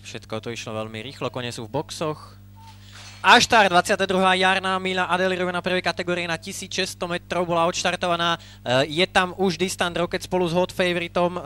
Všetko to išlo veľmi rýchlo, kone sú v boxoch. A štart, 22. jarná Mila Adelirova na prvej kategórii na 1600 metrov bola odštartovaná. Je tam už Distant Rocket spolu s Hot Favoritom.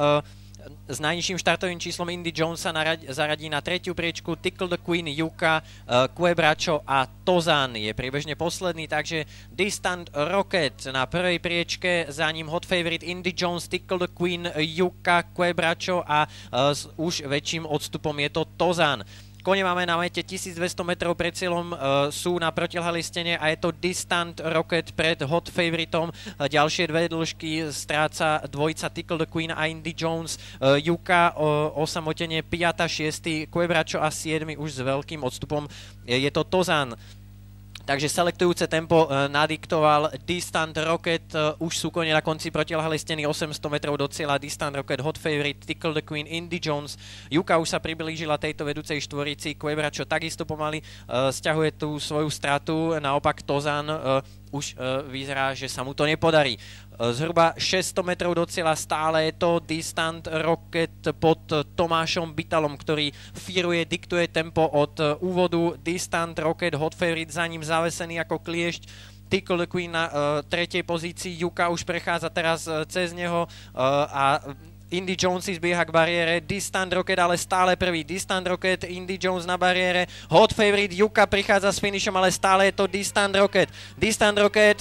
S najnižším štartovým číslom Indy Jones sa zaradí na tretiu priečku. Tickle the Queen, Yuka, Quebracho a Tozan je priebežne posledný, takže Distant Rocket na prvej priečke, za ním Hot Favorite Indy Jones, Tickle the Queen, Yuka, Quebracho a s už väčším odstupom je to Tozan. Kone máme na mete 1200 metrov pred cieľom, sú na protilhali stene a je to Distant Rocket pred Hot Favoritom. Ďalšie dve dĺžky stráca dvojica Tickle the Queen a Indy Jones. Yuka osamotene 5. 6. Quebracho a 7. už s veľkým odstupom je to Tozan. Takže selektujúce tempo nadiktoval Distant Rocket, už sú kone na konci protilhalej steny, 800 metrov do cieľa, Distant Rocket, Hot Favorite, Tickle the Queen, Indy Jones, Yuka už sa priblížila tejto vedúcej štvorici, Quebracho takisto pomaly sťahuje tú svoju stratu, naopak Tozan už vyzerá, že sa mu to nepodarí. Zhruba 600 metrov do cieľa, stále je to Distant Rocket pod Tomášom Bitalom, ktorý fíruje, diktuje tempo od úvodu. Distant Rocket, Hot Favorite za ním zavesený ako kliešť. Tickle the Queen na tretej pozícii, Yuka už prechádza teraz cez neho a Indy Jones si zbieha k bariére, Distant Rocket ale stále prvý, Distant Rocket, Indy Jones na bariére, Hot Favorite, Yuka prichádza s finishom, ale stále je to Distant Rocket,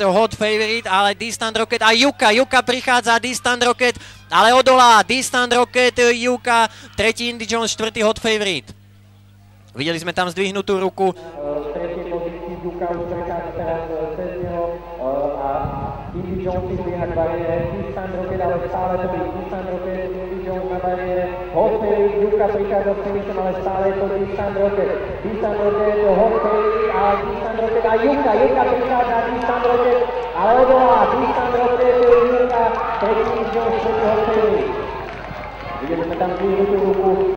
Hot Favorite, ale Distant Rocket a Yuka prichádza, Distant Rocket, ale odolá, Distant Rocket, Yuka, tretí Indy Jones, štvrtý Hot Favorite. Videli sme tam zdvihnutú ruku. V tretej pozícii Yuka už prichádza teraz cez neho a Indy Jones si zbieha k bariére, Distant Rocket, ale stále to by Distant Rocket, Indy Jones na bariére, Hot Favorite, Yuka prichádza s finishom, ale stále je to Distant Rocket, Hot Favorite a Distant Rocket a Yuka prichádza, Distant Rocket, ale odolá, Distant Rocket, Yuka, tretí Indy Jones, štvrtý Hot Favorite. Videli sme tam zdvihnutú ruku.